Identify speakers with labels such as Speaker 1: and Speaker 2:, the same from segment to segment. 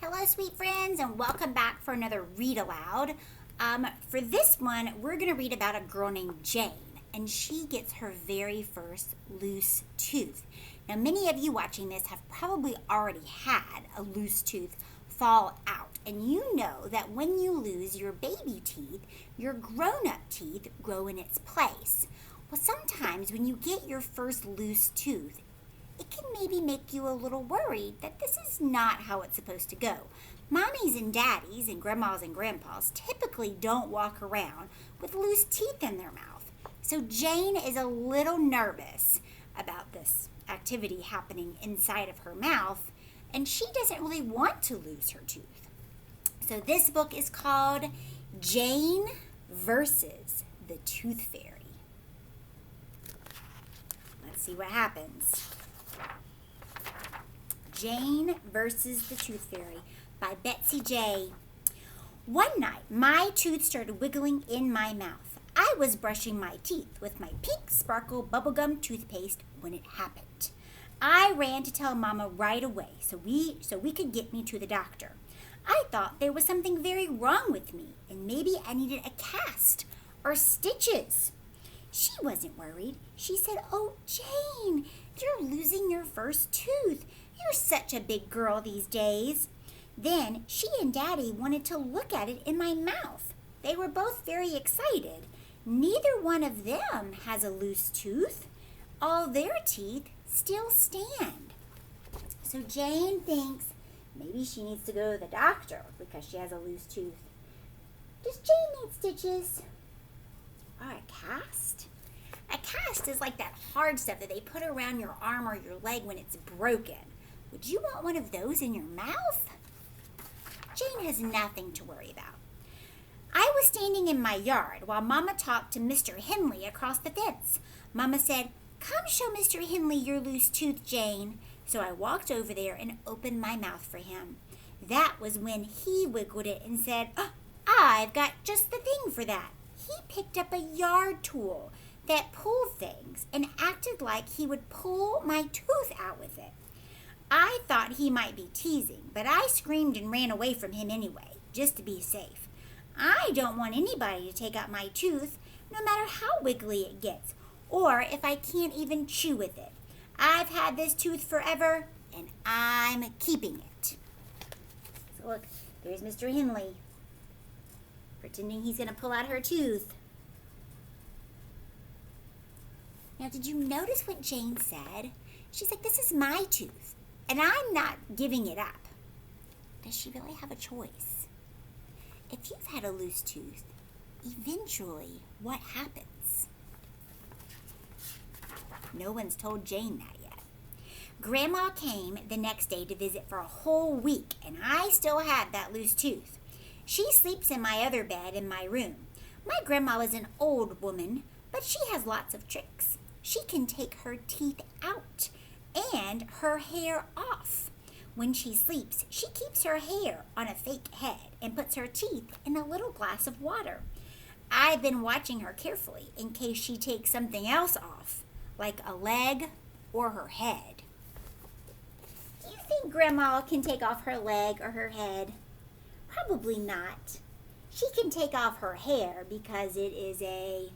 Speaker 1: Hello, sweet friends, and welcome back for another Read Aloud. For this one, we're going to read about a girl named Jane, and she gets her very first loose tooth. Now, many of you watching this have probably already had a loose tooth fall out, and you know that when you lose your baby teeth, your grown-up teeth grow in its place. Well, sometimes when you get your first loose tooth, it can maybe make you a little worried that this is not how it's supposed to go. Mommies and daddies and grandmas and grandpas typically don't walk around with loose teeth in their mouth. So Jane is a little nervous about this activity happening inside of her mouth, and she doesn't really want to lose her tooth. So this book is called Jane versus the Tooth Fairy. Let's see what happens. Jane versus the Tooth Fairy by Betsy J. One night, my tooth started wiggling in my mouth. I was brushing my teeth with my pink sparkle bubblegum toothpaste when it happened. I ran to tell Mama right away so we could get me to the doctor. I thought there was something very wrong with me and maybe I needed a cast or stitches. She wasn't worried. She said, "Oh, Jane, you're losing your first tooth. You're such a big girl these days." Then she and Daddy wanted to look at it in my mouth. They were both very excited. Neither one of them has a loose tooth. All their teeth still stand. So Jane thinks maybe she needs to go to the doctor because she has a loose tooth. Does Jane need stitches? Or a cast? A cast is like that hard stuff that they put around your arm or your leg when it's broken. Would you want one of those in your mouth? Jane has nothing to worry about. I was standing in my yard while Mama talked to Mr. Henley across the fence. Mama said, "Come show Mr. Henley your loose tooth, Jane." So I walked over there and opened my mouth for him. That was when he wiggled it and said, "Oh, I've got just the thing for that." He picked up a yard tool that pulled things and acted like he would pull my tooth out with it. I thought he might be teasing, but I screamed and ran away from him anyway, just to be safe. I don't want anybody to take out my tooth, no matter how wiggly it gets, or if I can't even chew with it. I've had this tooth forever, and I'm keeping it. So look, there's Mr. Henley, pretending he's going to pull out her tooth. Now, did you notice what Jane said? She's like, "This is my tooth, and I'm not giving it up." Does she really have a choice? If you've had a loose tooth, eventually, what happens? No one's told Jane that yet. Grandma came the next day to visit for a whole week, and I still have that loose tooth. She sleeps in my other bed in my room. My grandma is an old woman, but she has lots of tricks. She can take her teeth out and her hair off. When she sleeps, she keeps her hair on a fake head and puts her teeth in a little glass of water. I've been watching her carefully in case she takes something else off, like a leg or her head. Do you think Grandma can take off her leg or her head? Probably not. She can take off her hair because it is a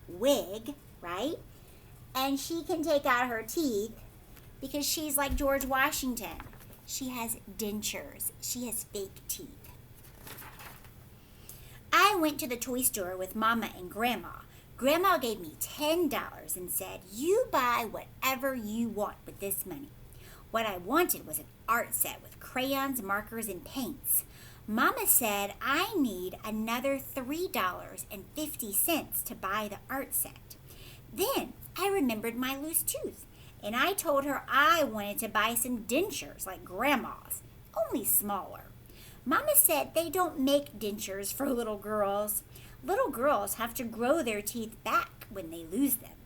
Speaker 1: wig, right? And she can take out her teeth because she's like George Washington. She has dentures. She has fake teeth. I went to the toy store with Mama and Grandma. Grandma gave me $10 and said, "You buy whatever you want with this money." What I wanted was an art set with crayons, markers, and paints. Mama said I need another $3.50 to buy the art set. Then I remembered my loose tooth, and I told her I wanted to buy some dentures like Grandma's, only smaller. Mama said they don't make dentures for little girls. Little girls have to grow their teeth back when they lose them.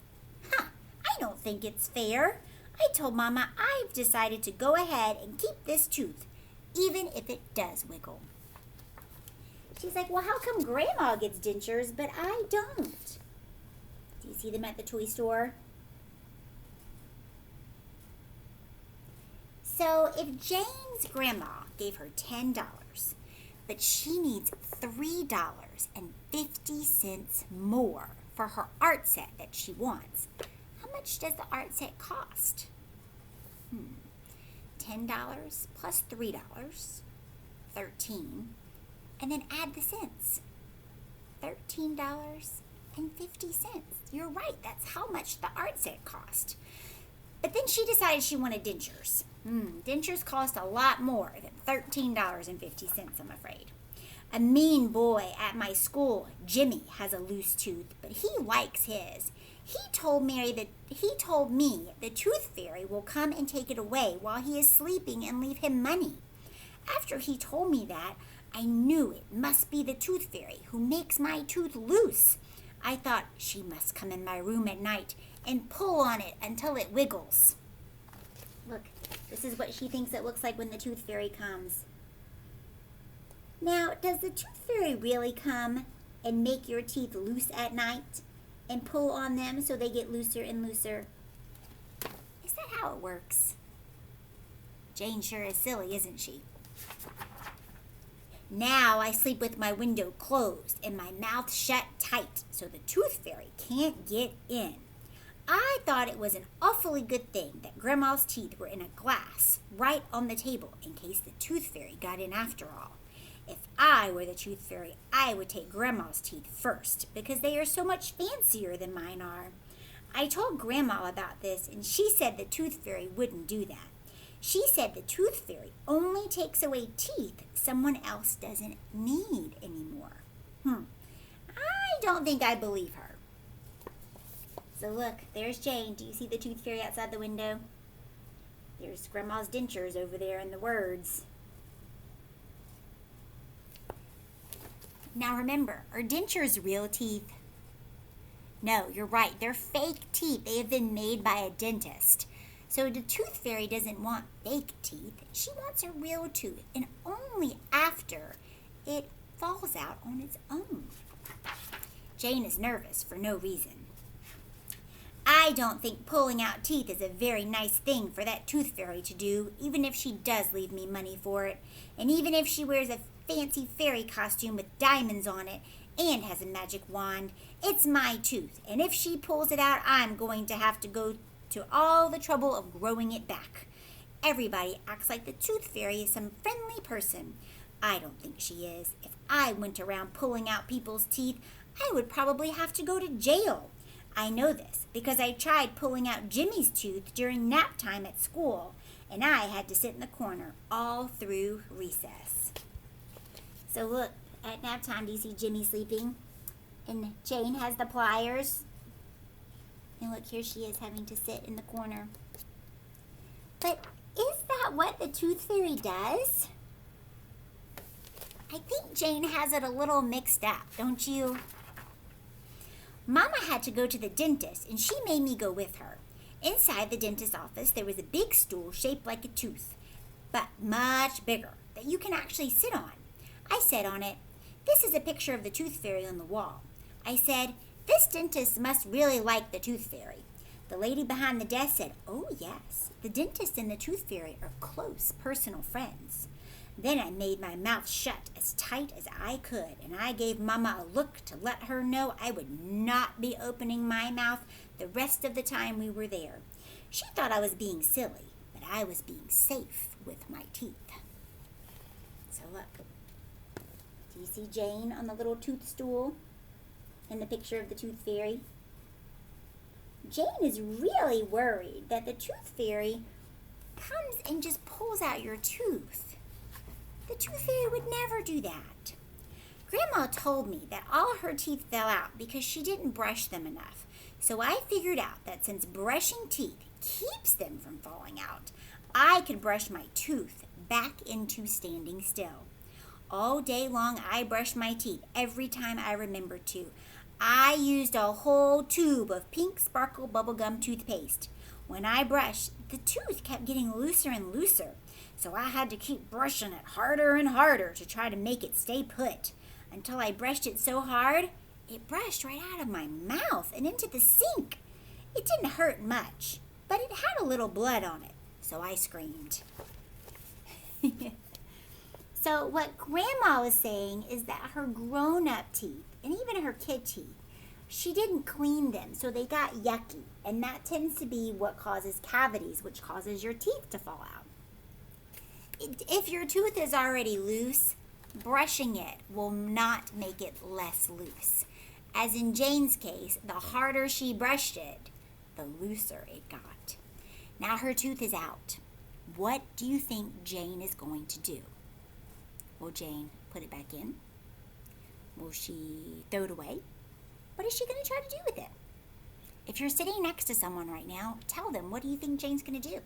Speaker 1: I don't think it's fair. I told Mama I've decided to go ahead and keep this tooth, even if it does wiggle. She's like, "Well, how come Grandma gets dentures, but I don't?" Do you see them at the toy store? So if Jane's grandma gave her $10, but she needs $3.50 more for her art set that she wants. How much does the art set cost? $10 plus $3, 13, and then add the cents. $13.50. You're right, that's how much the art set cost. But then she decided she wanted dentures. Dentures cost a lot more than $13.50, I'm afraid. A mean boy at my school, Jimmy, has a loose tooth, but he likes his. He told me the tooth fairy will come and take it away while he is sleeping and leave him money. After he told me that, I knew it must be the tooth fairy who makes my tooth loose. I thought she must come in my room at night and pull on it until it wiggles. Look, this is what she thinks it looks like when the tooth fairy comes. Now, does the tooth fairy really come and make your teeth loose at night and pull on them so they get looser and looser? Is that how it works? Jane sure is silly, isn't she? Now I sleep with my window closed and my mouth shut tight so the tooth fairy can't get in. I thought it was an awfully good thing that Grandma's teeth were in a glass right on the table in case the tooth fairy got in after all. If I were the tooth fairy, I would take Grandma's teeth first because they are so much fancier than mine are. I told Grandma about this and she said the tooth fairy wouldn't do that. She said the tooth fairy only takes away teeth someone else doesn't need anymore. I don't think I believe her. So look, there's Jane. Do you see the tooth fairy outside the window? There's Grandma's dentures over there in the words. Now remember, are dentures real teeth? No, you're right. They're fake teeth. They have been made by a dentist. So the tooth fairy doesn't want fake teeth. She wants a real tooth, and only after it falls out on its own. Jane is nervous for no reason. I don't think pulling out teeth is a very nice thing for that tooth fairy to do, even if she does leave me money for it, and even if she wears a fancy fairy costume with diamonds on it and has a magic wand. It's my tooth, and if she pulls it out, I'm going to have to go to all the trouble of growing it back. Everybody acts like the tooth fairy is some friendly person. I don't think she is. If I went around pulling out people's teeth, I would probably have to go to jail. I know this because I tried pulling out Jimmy's tooth during nap time at school, and I had to sit in the corner all through recess. So look, at nap time, do you see Jimmy sleeping? And Jane has the pliers. And look, here she is having to sit in the corner. But is that what the tooth fairy does? I think Jane has it a little mixed up, don't you? Mama had to go to the dentist, and she made me go with her. Inside the dentist's office, there was a big stool shaped like a tooth, but much bigger, that you can actually sit on. I said on it, "This is a picture of the tooth fairy on the wall." I said, "This dentist must really like the tooth fairy." The lady behind the desk said, "Oh yes, the dentist and the tooth fairy are close personal friends." Then I made my mouth shut as tight as I could, and I gave Mama a look to let her know I would not be opening my mouth the rest of the time we were there. She thought I was being silly, but I was being safe with my teeth. So look, do you see Jane on the little tooth stool in the picture of the tooth fairy? Jane is really worried that the tooth fairy comes and just pulls out your tooth. The tooth fairy would never do that. Grandma told me that all her teeth fell out because she didn't brush them enough. So I figured out that since brushing teeth keeps them from falling out, I could brush my tooth back into standing still. All day long, I brushed my teeth every time I remembered to. I used a whole tube of pink sparkle bubblegum toothpaste. When I brushed, the tooth kept getting looser and looser, so I had to keep brushing it harder and harder to try to make it stay put, until I brushed it so hard, it brushed right out of my mouth and into the sink. It didn't hurt much, but it had a little blood on it, so I screamed. So what Grandma was saying is that her grown-up teeth, and even her kid teeth, she didn't clean them, so they got yucky. And that tends to be what causes cavities, which causes your teeth to fall out. If your tooth is already loose, brushing it will not make it less loose. As in Jane's case, the harder she brushed it, the looser it got. Now her tooth is out. What do you think Jane is going to do? Will Jane put it back in? Will she throw it away? What is she going to try to do with it? If you're sitting next to someone right now, tell them, what do you think Jane's going to do?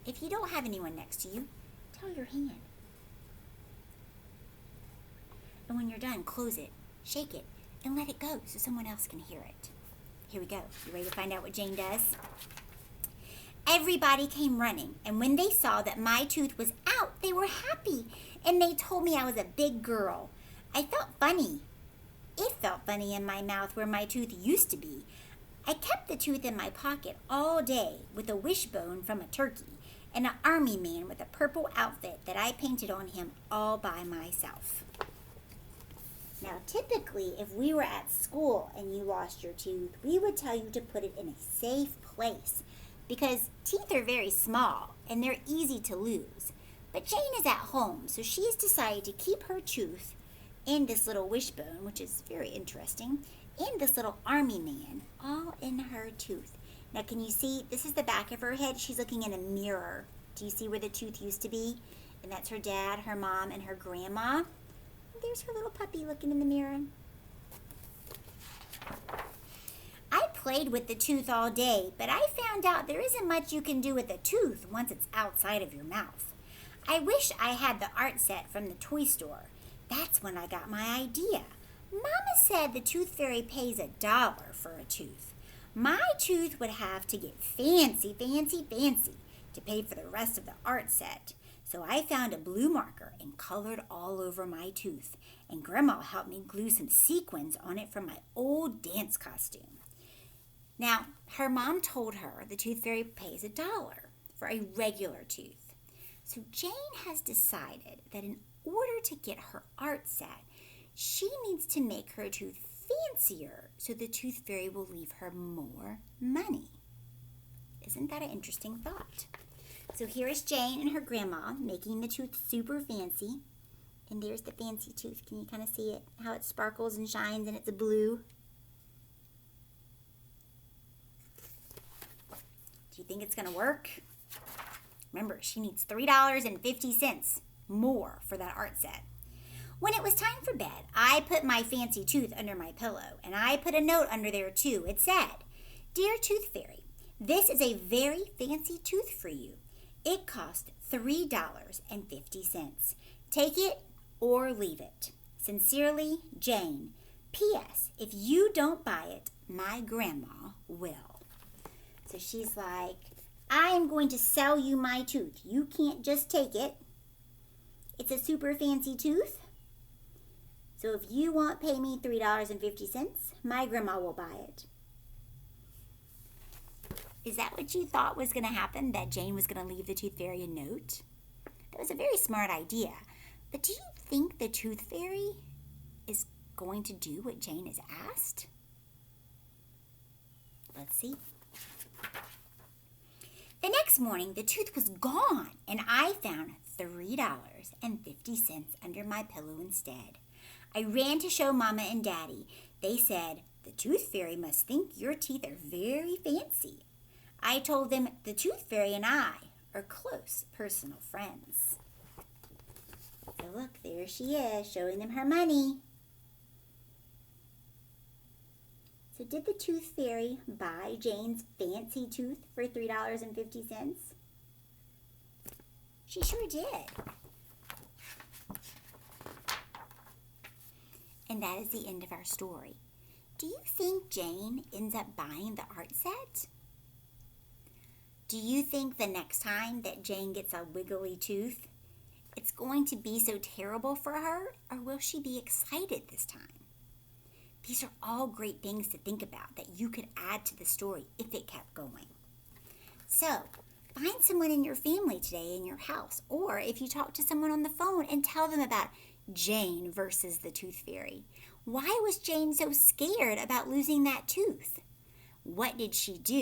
Speaker 1: If you don't have anyone next to you, tell your hand. And when you're done, close it, shake it, and let it go so someone else can hear it. Here we go. You ready to find out what Jane does? Everybody came running, and when they saw that my tooth was out, they were happy, and they told me I was a big girl. I felt funny. It felt funny in my mouth where my tooth used to be. I kept the tooth in my pocket all day with a wishbone from a turkey and an army man with a purple outfit that I painted on him all by myself. Now, typically, if we were at school and you lost your tooth, we would tell you to put it in a safe place because teeth are very small and they're easy to lose. But Jane is at home, so she's decided to keep her tooth in this little wishbone, which is very interesting, and this little army man, all in her tooth. Now, can you see, this is the back of her head. She's looking in a mirror. Do you see where the tooth used to be? And that's her dad, her mom, and her grandma. There's her little puppy looking in the mirror. I played with the tooth all day, but I found out there isn't much you can do with a tooth once it's outside of your mouth. I wish I had the art set from the toy store. That's when I got my idea. Mama said the tooth fairy pays $1 for a tooth. My tooth would have to get fancy to pay for the rest of the art set. So I found a blue marker and colored all over my tooth. And Grandma helped me glue some sequins on it from my old dance costume. Now, her mom told her the tooth fairy pays $1 for a regular tooth. So Jane has decided that in order to get her art set, she needs to make her tooth fancier so the tooth fairy will leave her more money. Isn't that an interesting thought? So here is Jane and her grandma making the tooth super fancy. And there's the fancy tooth. Can you kind of see it? How it sparkles and shines and it's blue. Do you think it's going to work? Remember, she needs $3.50 more for that art set. When it was time for bed, I put my fancy tooth under my pillow, and I put a note under there too. It said, "Dear Tooth Fairy, this is a very fancy tooth for you. It cost $3.50. Take it or leave it. Sincerely, Jane. P.S. If you don't buy it, my grandma will." So she's like, I am going to sell you my tooth. You can't just take it. It's a super fancy tooth. So if you won't pay me $3.50, my grandma will buy it. Is that what you thought was going to happen? That Jane was going to leave the tooth fairy a note? That was a very smart idea. But do you think the tooth fairy is going to do what Jane has asked? Let's see. The next morning, the tooth was gone, and I found $3.50 under my pillow instead. I ran to show Mama and Daddy. They said, "The tooth fairy must think your teeth are very fancy." I told them the tooth fairy and I are close personal friends. So look, there she is, showing them her money. So did the tooth fairy buy Jane's fancy tooth for $3.50? She sure did. And that is the end of our story. Do you think Jane ends up buying the art set? Do you think the next time that Jane gets a wiggly tooth, it's going to be so terrible for her, or will she be excited this time? These are all great things to think about that you could add to the story if it kept going. So, Find someone in your family today in your house, or if you talk to someone on the phone and tell them about Jane versus the tooth fairy. Why was Jane so scared about losing that tooth? What did she do?